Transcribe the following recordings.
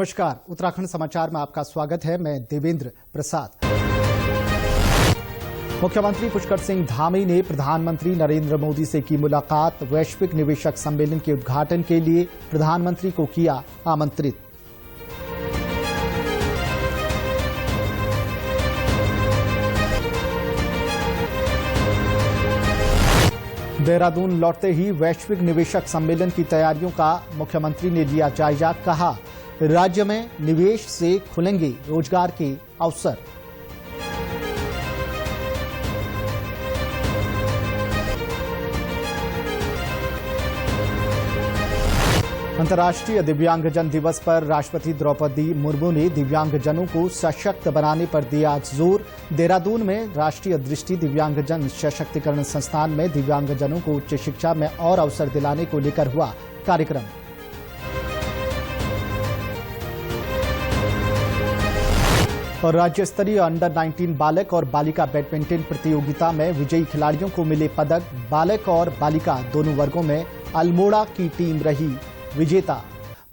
नमस्कार, उत्तराखंड समाचार में आपका स्वागत है। मैं देवेंद्र प्रसाद। मुख्यमंत्री पुष्कर सिंह धामी ने प्रधानमंत्री नरेंद्र मोदी से की मुलाकात। वैश्विक निवेशक सम्मेलन के उद्घाटन के लिए प्रधानमंत्री को किया आमंत्रित। देहरादून लौटते ही वैश्विक निवेशक सम्मेलन की तैयारियों का मुख्यमंत्री ने लिया जायजा। कहा, राज्य में निवेश से खुलेंगे रोजगार के अवसर। अंतर्राष्ट्रीय दिव्यांगजन दिवस पर राष्ट्रपति द्रौपदी मुर्मू ने दिव्यांगजनों को सशक्त बनाने पर दिया जोर। देहरादून में राष्ट्रीय दृष्टि दिव्यांगजन सशक्तिकरण संस्थान में दिव्यांगजनों को उच्च शिक्षा में और अवसर दिलाने को लेकर हुआ कार्यक्रम। और राज्य स्तरीय अंडर 19 बालक और बालिका बैडमिंटन प्रतियोगिता में विजयी खिलाड़ियों को मिले पदक। बालक और बालिका दोनों वर्गों में अल्मोड़ा की टीम रही विजेता।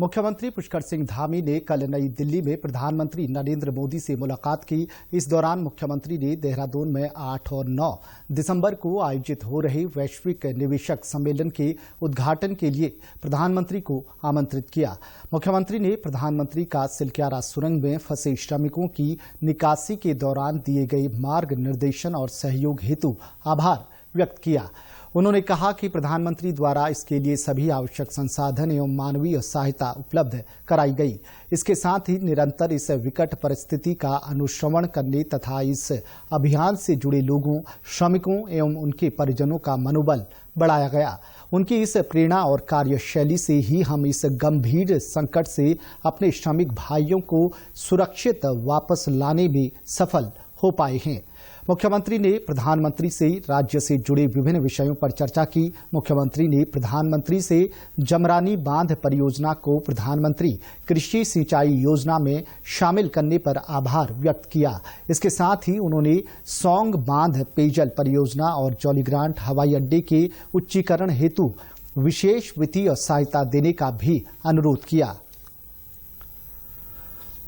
मुख्यमंत्री पुष्कर सिंह धामी ने कल नई दिल्ली में प्रधानमंत्री नरेंद्र मोदी से मुलाकात की। इस दौरान मुख्यमंत्री ने देहरादून में 8 और 9 दिसंबर को आयोजित हो रहे वैश्विक निवेशक सम्मेलन के उद्घाटन के लिए प्रधानमंत्री को आमंत्रित किया। मुख्यमंत्री ने प्रधानमंत्री का सिलक्यारा सुरंग में फंसे श्रमिकों की निकासी के दौरान दिए गए मार्ग निर्देशन और सहयोग हेतु आभार व्यक्त किया। उन्होंने कहा कि प्रधानमंत्री द्वारा इसके लिए सभी आवश्यक संसाधन एवं मानवीय सहायता उपलब्ध कराई गई। इसके साथ ही निरंतर इस विकट परिस्थिति का अनुश्रवण करने तथा इस अभियान से जुड़े लोगों, श्रमिकों एवं उनके परिजनों का मनोबल बढ़ाया गया। उनकी इस प्रेरणा और कार्यशैली से ही हम इस गंभीर संकट से अपने श्रमिक भाइयों को सुरक्षित वापस लाने में सफल हो पाए हैं। मुख्यमंत्री ने प्रधानमंत्री से राज्य से जुड़े विभिन्न विषयों पर चर्चा की। मुख्यमंत्री ने प्रधानमंत्री से जमरानी बांध परियोजना को प्रधानमंत्री कृषि सिंचाई योजना में शामिल करने पर आभार व्यक्त किया। इसके साथ ही उन्होंने सौंग बांध पेयजल परियोजना और जौलीग्रांट हवाई अड्डे के उच्चीकरण हेतु विशेष वित्तीय सहायता देने का भी अनुरोध किया।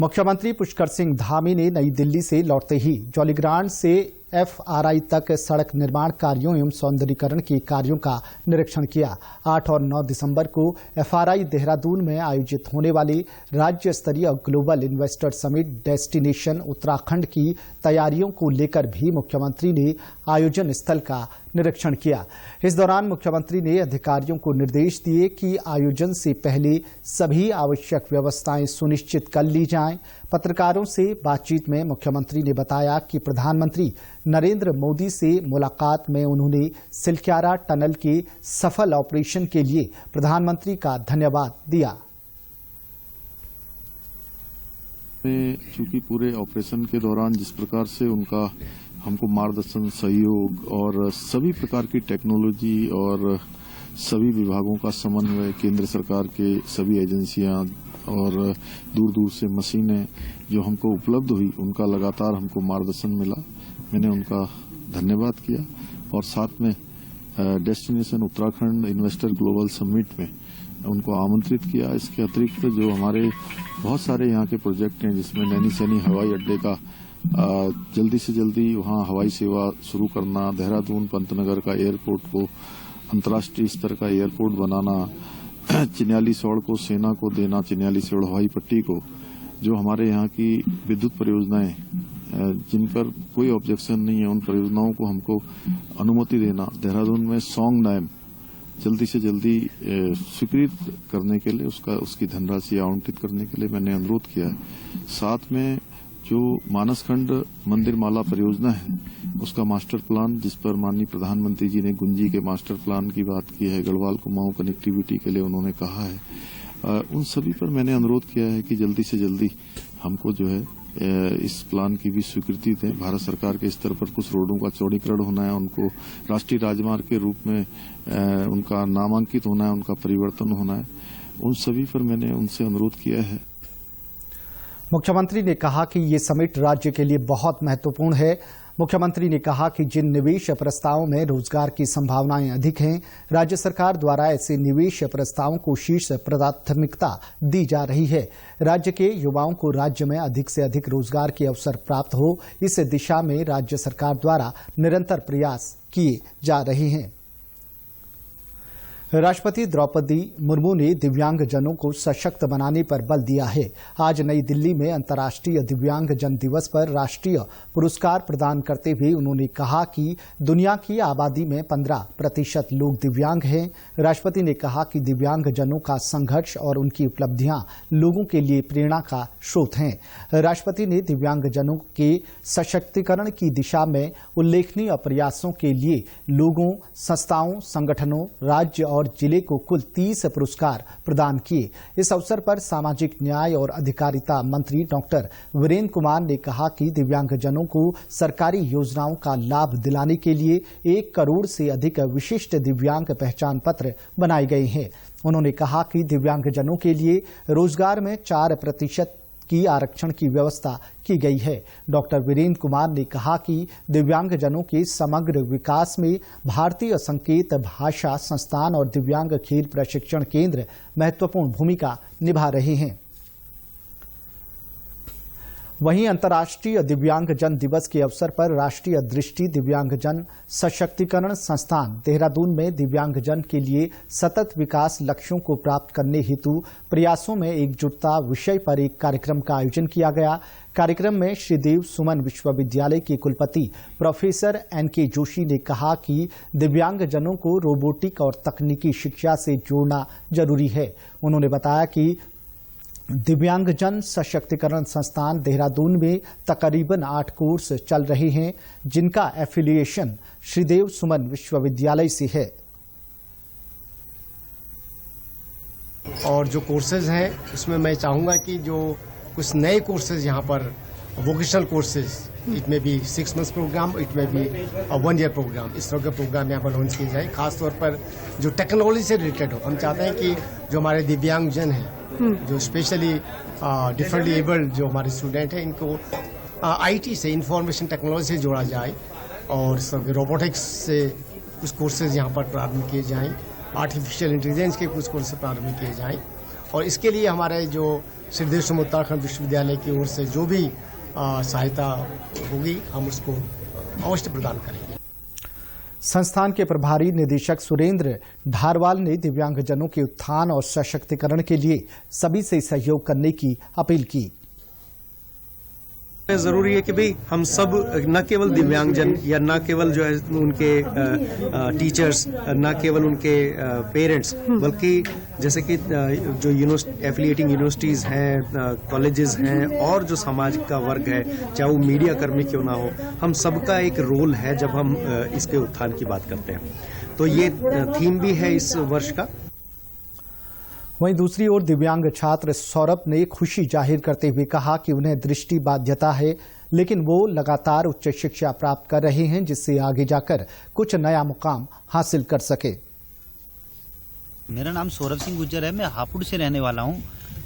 मुख्यमंत्री पुष्कर सिंह धामी ने नई दिल्ली से लौटते ही जौलीग्रांट से FRI तक सड़क निर्माण कार्यों एवं सौंदर्यीकरण के कार्यों का निरीक्षण किया। 8 और 9 दिसंबर को FRI देहरादून में आयोजित होने वाले राज्य स्तरीय global investor summit destination Uttarakhand की तैयारियों को लेकर भी मुख्यमंत्री ने आयोजन स्थल का निरीक्षण किया। इस दौरान मुख्यमंत्री ने अधिकारियों को निर्देश दिए कि आयोजन से पहले सभी आवश्यक व्यवस्थाएं सुनिश्चित कर ली जाएं। पत्रकारों से बातचीत में मुख्यमंत्री ने बताया कि प्रधानमंत्री नरेंद्र मोदी से मुलाकात में उन्होंने सिलक्यारा टनल के सफल ऑपरेशन के लिए प्रधानमंत्री का धन्यवाद दिया। चूंकि पूरे ऑपरेशन के दौरान जिस प्रकार से उनका हमको मार्गदर्शन, सहयोग और सभी प्रकार की टेक्नोलॉजी और सभी विभागों का समन्वय, केंद्र सरकार के सभी एजेंसियां और दूर दूर से मशीनें जो हमको उपलब्ध हुई, उनका लगातार हमको मार्गदर्शन मिला। मैंने उनका धन्यवाद किया और साथ में destination Uttarakhand investor global summit में उनको आमंत्रित किया। इसके अतिरिक्त जो हमारे बहुत सारे यहाँ के प्रोजेक्ट हैं, जिसमें नैनीसैनी हवाई अड्डे का जल्दी से जल्दी वहाँ हवाई सेवा शुरू करना, देहरादून पंतनगर का एयरपोर्ट को अंतर्राष्ट्रीय स्तर का एयरपोर्ट बनाना, चिन्यालीसौड़ को सेना को देना, चिन्यालीसौड़ हवाई पट्टी को, जो हमारे यहाँ की विद्युत परियोजनाएं जिन पर कोई ऑब्जेक्शन नहीं है, उन परियोजनाओं को हमको अनुमति देना, देहरादून में सौंग डैम जल्दी से जल्दी स्वीकृत करने के लिए उसकी धनराशि आवंटित करने के लिए मैंने अनुरोध किया है। साथ में जो मानसखंड मंदिर माला परियोजना है, उसका मास्टर प्लान, जिस पर माननीय प्रधानमंत्री जी ने गुंजी के मास्टर प्लान की बात की है, गढ़वाल कुमाऊं कनेक्टिविटी के लिए उन्होंने कहा है, उन सभी पर मैंने अनुरोध किया है कि जल्दी से जल्दी हमको जो है इस प्लान की भी स्वीकृति दें। भारत सरकार के स्तर पर कुछ रोडों का चौड़ीकरण होना है, उनको राष्ट्रीय राजमार्ग के रूप में उनका नामांकित होना है, उनका परिवर्तन होना है। उन सभी पर मैंने उनसे अनुरोध किया है। मुख्यमंत्री ने कहा कि ये समिट राज्य के लिए बहुत महत्वपूर्ण है। मुख्यमंत्री ने कहा कि जिन निवेश प्रस्तावों में रोजगार की संभावनाएं अधिक हैं, राज्य सरकार द्वारा ऐसे निवेश प्रस्तावों को शीर्ष प्राथमिकता दी जा रही है। राज्य के युवाओं को राज्य में अधिक से अधिक रोजगार के अवसर प्राप्त हो, इस दिशा में राज्य सरकार द्वारा निरंतर प्रयास किए जा रहे हैं। राष्ट्रपति द्रौपदी मुर्मू ने दिव्यांगजनों को सशक्त बनाने पर बल दिया है। आज नई दिल्ली में अंतर्राष्ट्रीय दिव्यांगजन दिवस पर राष्ट्रीय पुरस्कार प्रदान करते हुए उन्होंने कहा कि दुनिया की आबादी में 15% लोग दिव्यांग हैं। राष्ट्रपति ने कहा कि दिव्यांगजनों का संघर्ष और उनकी उपलब्धियां लोगों के लिए प्रेरणा का स्रोत हैं। राष्ट्रपति ने दिव्यांगजनों के सशक्तिकरण की दिशा में उल्लेखनीय प्रयासों के लिए लोगों, संस्थाओं, संगठनों, राज्य और जिले को कुल 30 पुरस्कार प्रदान किए। इस अवसर पर सामाजिक न्याय और अधिकारिता मंत्री डॉक्टर वीरेंद्र कुमार ने कहा कि दिव्यांगजनों को सरकारी योजनाओं का लाभ दिलाने के लिए 1 करोड़ से अधिक विशिष्ट दिव्यांग पहचान पत्र बनाए गए हैं। उन्होंने कहा कि दिव्यांगजनों के लिए रोजगार में 4% की आरक्षण की व्यवस्था की गई है। डॉक्टर वीरेंद्र कुमार ने कहा कि दिव्यांगजनों के समग्र विकास में भारतीय संकेत भाषा संस्थान और दिव्यांग खेल प्रशिक्षण केंद्र महत्वपूर्ण भूमिका निभा रहे हैं। वहीं अंतर्राष्ट्रीय दिव्यांगजन दिवस के अवसर पर राष्ट्रीय दृष्टि दिव्यांगजन सशक्तिकरण संस्थान देहरादून में दिव्यांगजन के लिए सतत विकास लक्ष्यों को प्राप्त करने हेतु प्रयासों में एकजुटता विषय पर एक कार्यक्रम का आयोजन किया गया। कार्यक्रम में श्रीदेव सुमन विश्वविद्यालय के कुलपति प्रोफेसर NK जोशी ने कहा कि दिव्यांगजनों को रोबोटिक और तकनीकी शिक्षा से जोड़ना जरूरी है। उन्होंने बताया कि दिव्यांगजन सशक्तिकरण संस्थान देहरादून में तकरीबन 8 कोर्स चल रहे हैं, जिनका एफिलिएशन श्रीदेव सुमन विश्वविद्यालय से है। और जो कोर्सेज हैं उसमें मैं चाहूँगा कि जो कुछ नए कोर्सेज यहाँ पर वोकेशनल कोर्सेज, इट में भी 6 मंथ्स प्रोग्राम, इट में भी 1 ईयर प्रोग्राम, इस तरह के प्रोग्राम यहाँ पर लॉन्च किए जाए। खासतौर पर जो टेक्नोलॉजी से रिलेटेड हो। हम चाहते हैं कि जो हमारे दिव्यांगजन हैं, जो स्पेशली डिफरेंटली एबल्ड जो हमारे स्टूडेंट हैं, इनको IT से, इंफॉर्मेशन टेक्नोलॉजी से जोड़ा जाए और रोबोटिक्स से कुछ कोर्सेज यहाँ पर प्रारंभ किए जाएं, आर्टिफिशियल इंटेलिजेंस के कुछ कोर्सेज प्रारंभ किए जाएं। और इसके लिए हमारे जो श्रीदेव सुमन उत्तराखंड विश्वविद्यालय की ओर से जो भी सहायता होगी, हम उसको अवश्य प्रदान करेंगे। संस्थान के प्रभारी निदेशक सुरेंद्र ढारवाल ने दिव्यांगजनों के उत्थान और सशक्तिकरण के लिए सभी से सहयोग करने की अपील की। जरूरी है कि भाई हम सब न केवल दिव्यांगजन या न केवल जो है उनके टीचर्स, न केवल उनके पेरेंट्स, बल्कि जैसे कि जो एफिलिएटिंग यूनिवर्सिटीज हैं, कॉलेजेस हैं और जो समाज का वर्ग है, चाहे वो मीडिया कर्मी क्यों ना हो, हम सबका एक रोल है जब हम इसके उत्थान की बात करते हैं। तो ये थीम भी है इस वर्ष का। वहीं दूसरी ओर दिव्यांग छात्र सौरभ ने खुशी जाहिर करते हुए कहा कि उन्हें दृष्टि बाध्यता है, लेकिन वो लगातार उच्च शिक्षा प्राप्त कर रहे हैं, जिससे आगे जाकर कुछ नया मुकाम हासिल कर सके। मेरा नाम सौरभ सिंह गुज्जर है। मैं हापुड़ से रहने वाला हूं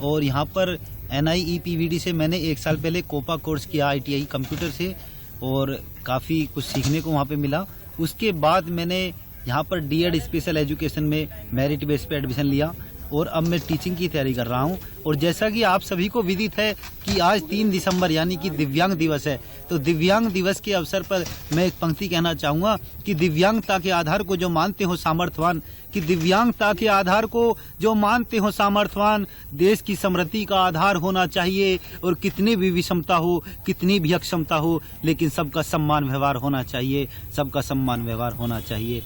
और यहां पर NIEPVD से मैंने 1 साल पहले कोपा कोर्स किया ITI कंप्यूटर से और काफ़ी कुछ सीखने को वहां पे मिला। उसके बाद मैंने यहां पर D.Ed स्पेशल एजुकेशन में मेरिट बेस पे एडमिशन लिया और अब मैं टीचिंग की तैयारी कर रहा हूं। और जैसा कि आप सभी को विदित है कि आज 3 दिसंबर यानी कि दिव्यांग दिवस है, तो दिव्यांग दिवस के अवसर पर मैं एक पंक्ति कहना चाहूंगा कि दिव्यांगता के आधार को जो मानते हो सामर्थ्यवान, कि दिव्यांगता के आधार को जो मानते हो सामर्थ्यवान देश की समृद्धि का आधार होना चाहिए। और कितनी भी विषमता हो, कितनी भी अक्षमता हो, लेकिन सबका सम्मान व्यवहार होना चाहिए, सबका सम्मान व्यवहार होना चाहिए।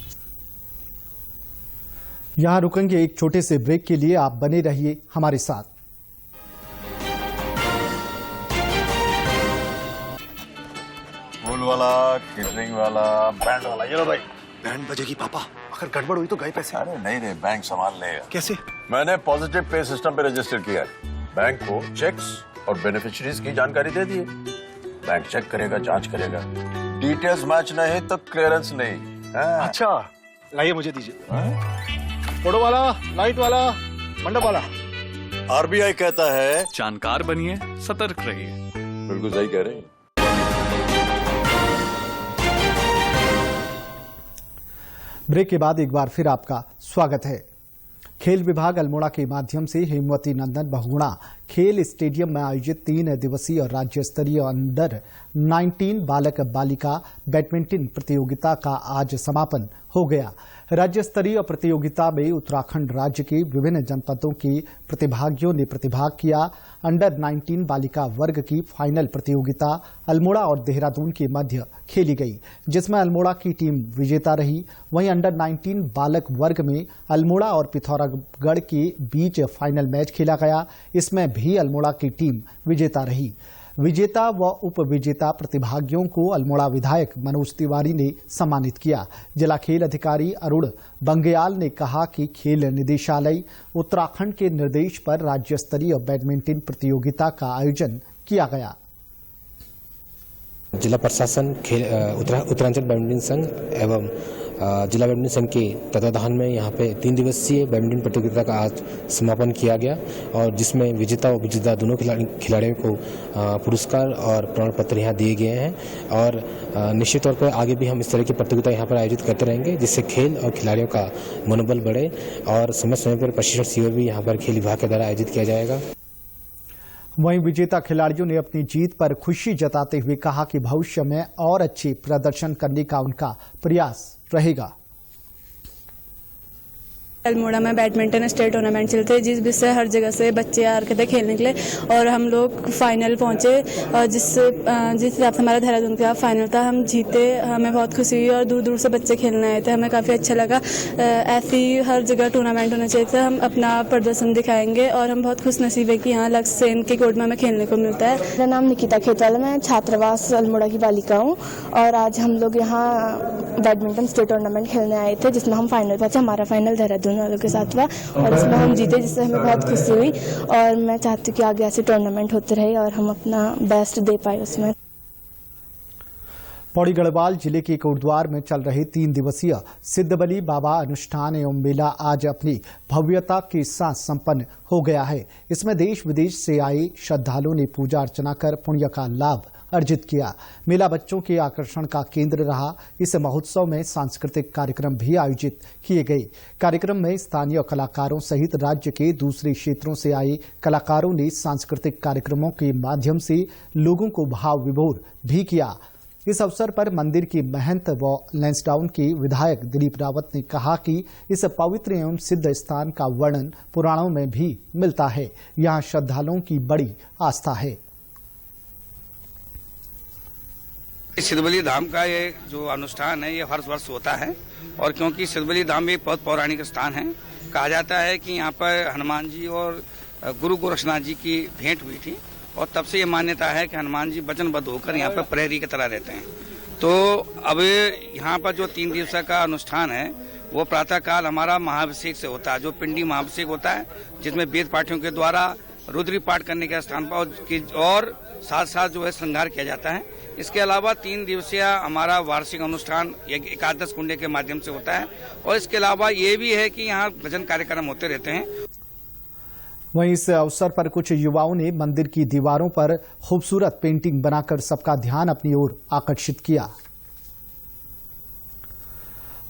यहां रुकेंगे एक छोटे से ब्रेक के लिए, आप बने रहिए हमारे साथ। फूल वाला, केटरिंग वाला, बैंड वाला, ये लो भाई। बैंड बजेगी पापा, अगर गड़बड़ हुई तो गए पैसे। अरे नहीं रे, बैंक संभाल लेगा। कैसे? मैंने पॉजिटिव पे सिस्टम पे रजिस्टर किया है। बैंक को चेक्स और बेनिफिशियरीज की जानकारी दे दी है। बैंक चेक करेगा, जांच करेगा, डिटेल्स मैच नहीं तो क्लियरेंस नहीं। अच्छा, लाइए मुझे दीजिए। फोटो वाला, लाइट वाला, मंडप वाला। RBI कहता है जानकार बनिए, सतर्क रहिए। बिल्कुल सही कह रहे हैं। ब्रेक के बाद एक बार फिर आपका स्वागत है। खेल विभाग अल्मोड़ा के माध्यम से हेमवती नंदन बहुगुणा खेल स्टेडियम में आयोजित 3 दिवसीय राज्य स्तरीय अंडर 19 बालक बालिका बैडमिंटन प्रतियोगिता का आज समापन हो गया। राज्य स्तरीय प्रतियोगिता में उत्तराखंड राज्य के विभिन्न जनपदों के प्रतिभागियों ने प्रतिभाग किया। अंडर 19 बालिका वर्ग की फाइनल प्रतियोगिता अल्मोड़ा और देहरादून के मध्य खेली गई, जिसमें अल्मोड़ा की टीम विजेता रही। वहीं अंडर 19 बालक वर्ग में अल्मोड़ा और पिथौरागढ़ के बीच फाइनल मैच खेला गया। इसमें भी अल्मोड़ा की टीम विजेता रही। विजेता व उप विजेता प्रतिभागियों को अल्मोड़ा विधायक मनोज तिवारी ने सम्मानित किया। जिला खेल अधिकारी अरुण बंगयाल ने कहा कि खेल निदेशालय उत्तराखंड के निर्देश पर राज्य स्तरीय बैडमिंटन प्रतियोगिता का आयोजन किया गया। जिला प्रशासन उत्तरांचल बैडमिंटन संघ एवं जिला बैडमिंटन संघ के तत्वाधान में यहाँ पे 3 दिवसीय बैडमिंटन प्रतियोगिता का आज समापन किया गया और जिसमें विजेता और विजेता दोनों खिलाड़ियों को पुरस्कार और प्रमाण पत्र यहाँ दिए गए हैं। और निश्चित तौर पर आगे भी हम इस तरह की प्रतियोगिता यहाँ पर आयोजित करते रहेंगे, जिससे खेल और खिलाड़ियों का मनोबल बढ़े। और समय समय पर प्रशिक्षण शिविर भी यहाँ पर खेल विभाग के द्वारा आयोजित किया जाएगा। वहीं विजेता खिलाड़ियों ने अपनी जीत पर खुशी जताते हुए कहा कि भविष्य में और अच्छे प्रदर्शन करने का उनका प्रयास रहेगा। अल्मोड़ा में बैडमिंटन स्टेट टूर्नामेंट चलते हैं, जिस से हर जगह से बच्चे आ रखे थे खेलने के लिए और हम लोग फाइनल पहुंचे और जिस हिसाब से हमारा देहरादून का फाइनल था हम जीते। हमें बहुत खुशी हुई और दूर दूर से बच्चे खेलने आए थे, हमें काफ़ी अच्छा लगा। ऐसी हर जगह टूर्नामेंट होना चाहिए था। हम अपना प्रदर्शन दिखाएंगे और हम बहुत खुश नसीब है कि यहाँ लक्ष्य सेन के कोर्ट में हमें खेलने को मिलता है। मेरा नाम निकिता खेतवाल, मैं छात्रावास अल्मोड़ा की बालिका हूँ और आज हम लोग यहाँ बैडमिंटन स्टेट टूर्नामेंट खेलने आए थे, जिसमें हम फाइनल पहुंचे। हमारा फाइनल देहरादून वालों के साथ हुआ और इसमें हम जीते, जिससे हमें बहुत खुशी हुई और मैं चाहती हूँ कि आगे ऐसे टूर्नामेंट होते रहे और हम अपना बेस्ट दे पाए उसमें। पौड़ी गढ़वाल जिले के कोटद्वार में चल रहे 3 दिवसीय सिद्धबली बाबा अनुष्ठान एवं मेला आज अपनी भव्यता के साथ संपन्न हो गया है। इसमें देश विदेश से आए श्रद्धालुओं ने पूजा अर्चना कर पुण्य का लाभ अर्जित किया। मेला बच्चों के आकर्षण का केंद्र रहा। इस महोत्सव में सांस्कृतिक कार्यक्रम भी आयोजित किए गए। कार्यक्रम में स्थानीय कलाकारों सहित राज्य के दूसरे क्षेत्रों से आए कलाकारों ने सांस्कृतिक कार्यक्रमों के माध्यम से लोगों को भाव विभोर भी किया। इस अवसर पर मंदिर के महंत व लैंसडाउन के विधायक दिलीप रावत ने कहा कि इस पवित्र एवं सिद्ध स्थान का वर्णन पुराणों में भी मिलता है। यहाँ श्रद्धालुओं की बड़ी आस्था है। सिद्धबली धाम का ये जो अनुष्ठान है ये हर वर्ष होता है और क्योंकि सिद्धबली धाम एक बहुत पौराणिक स्थान है, कहा जाता है कि यहाँ पर हनुमान जी और गुरु गोरक्षनाथ जी की भेंट हुई थी और तब से ये मान्यता है कि हनुमान जी वचनबद्ध होकर यहाँ पर प्रहरी की तरह रहते हैं। तो अब यहाँ पर जो 3 दिवसीय का अनुष्ठान है वो प्रातः काल हमारा महाभिषेक से होता है, जो पिंडी महाभिषेक होता है, जिसमें वेद पाठियों के द्वारा रुद्री पाठ करने के स्थान पर और साथ साथ जो है श्रृंगार किया जाता है। इसके अलावा 3 दिवसीय हमारा वार्षिक अनुष्ठान एकादश कुंडे के माध्यम से होता है और इसके अलावा ये भी है कि यहाँ भजन कार्यक्रम होते रहते हैं। वहीं इस अवसर पर कुछ युवाओं ने मंदिर की दीवारों पर खूबसूरत पेंटिंग बनाकर सबका ध्यान अपनी ओर आकर्षित किया।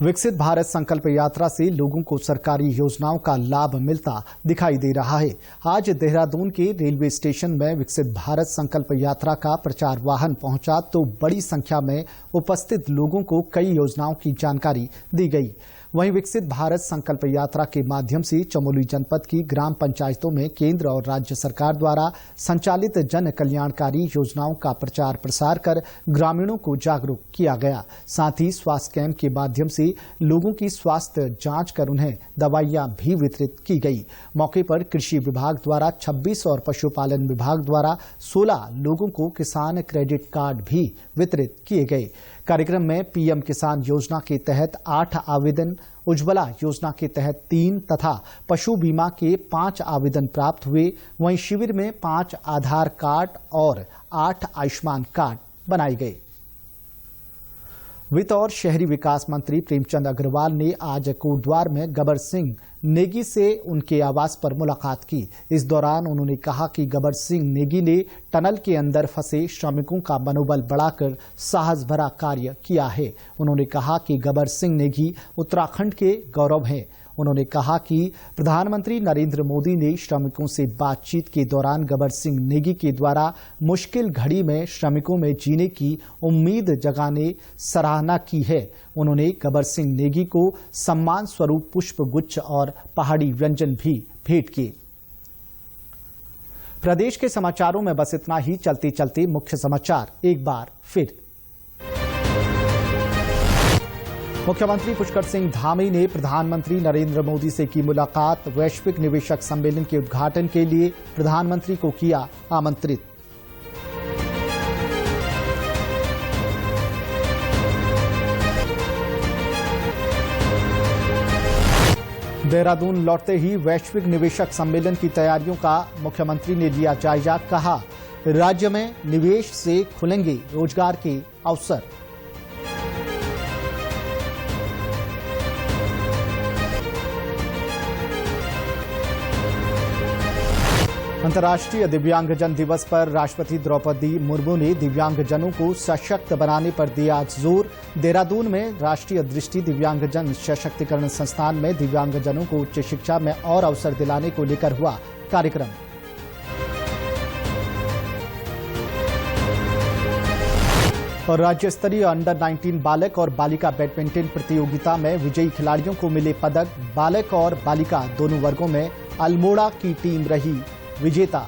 विकसित भारत संकल्प यात्रा से लोगों को सरकारी योजनाओं का लाभ मिलता दिखाई दे रहा है। आज देहरादून के रेलवे स्टेशन में विकसित भारत संकल्प यात्रा का प्रचार वाहन पहुंचा तो बड़ी संख्या में उपस्थित लोगों को कई योजनाओं की जानकारी दी गई। वहीं विकसित भारत संकल्प यात्रा के माध्यम से चमोली जनपद की ग्राम पंचायतों में केंद्र और राज्य सरकार द्वारा संचालित जन कल्याणकारी योजनाओं का प्रचार प्रसार कर ग्रामीणों को जागरूक किया गया। साथ ही स्वास्थ्य कैंप के माध्यम से लोगों की स्वास्थ्य जांच कर उन्हें दवाइयां भी वितरित की गई। मौके पर कृषि विभाग द्वारा 26 और पशुपालन विभाग द्वारा 16 लोगों को किसान क्रेडिट कार्ड भी वितरित किए गए। कार्यक्रम में पीएम किसान योजना के तहत 8 आवेदन, उज्ज्वला योजना के तहत 3 तथा पशु बीमा के 5 आवेदन प्राप्त हुए। वहीं शिविर में 5 आधार कार्ड और 8 आयुष्मान कार्ड बनाए गए। वित्त और शहरी विकास मंत्री प्रेमचंद अग्रवाल ने आज कोटद्वार में गबर सिंह नेगी से उनके आवास पर मुलाकात की। इस दौरान उन्होंने कहा कि गबर सिंह नेगी ने टनल के अंदर फंसे श्रमिकों का मनोबल बढ़ाकर साहस भरा कार्य किया है। उन्होंने कहा कि गबर सिंह नेगी उत्तराखंड के गौरव हैं। उन्होंने कहा कि प्रधानमंत्री नरेंद्र मोदी ने श्रमिकों से बातचीत के दौरान गबर सिंह नेगी के द्वारा मुश्किल घड़ी में श्रमिकों में जीने की उम्मीद जगाने सराहना की है। उन्होंने गबर सिंह नेगी को सम्मान स्वरूप पुष्प गुच्छ और पहाड़ी व्यंजन भी भेंट किए। प्रदेश के समाचारों में बस इतना ही। चलते चलते मुख्य समाचार एक बार फिर। मुख्यमंत्री पुष्कर सिंह धामी ने प्रधानमंत्री नरेंद्र मोदी से की मुलाकात। वैश्विक निवेशक सम्मेलन के उद्घाटन के लिए प्रधानमंत्री को किया आमंत्रित। देहरादून लौटते ही वैश्विक निवेशक सम्मेलन की तैयारियों का मुख्यमंत्री ने लिया जायजा। कहा, राज्य में निवेश से खुलेंगे रोजगार के अवसर। अंतर्राष्ट्रीय दिव्यांगजन दिवस पर राष्ट्रपति द्रौपदी मुर्मू ने दिव्यांगजनों को सशक्त बनाने पर दिया जोर। देहरादून में राष्ट्रीय दृष्टि दिव्यांगजन सशक्तिकरण संस्थान में दिव्यांगजनों को उच्च शिक्षा में और अवसर दिलाने को लेकर हुआ कार्यक्रम। और राज्य स्तरीय अंडर 19 बालक और बालिका बैडमिंटन प्रतियोगिता में विजयी खिलाड़ियों को मिले पदक। बालक और बालिका दोनों वर्गों में अल्मोड़ा की टीम रही विजेता।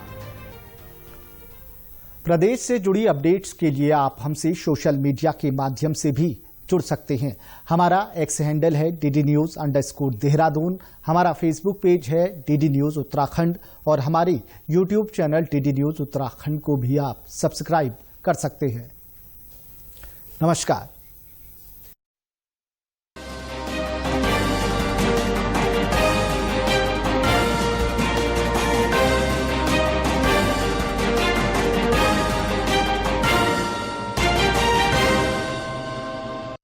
प्रदेश से जुड़ी अपडेट्स के लिए आप हमसे सोशल मीडिया के माध्यम से भी जुड़ सकते हैं। हमारा एक्स हैंडल है DD_News_देहरादून। हमारा फेसबुक पेज है DD न्यूज उत्तराखंड और हमारे YouTube channel DD news Uttarakhand को भी आप सब्सक्राइब कर सकते हैं। नमस्कार।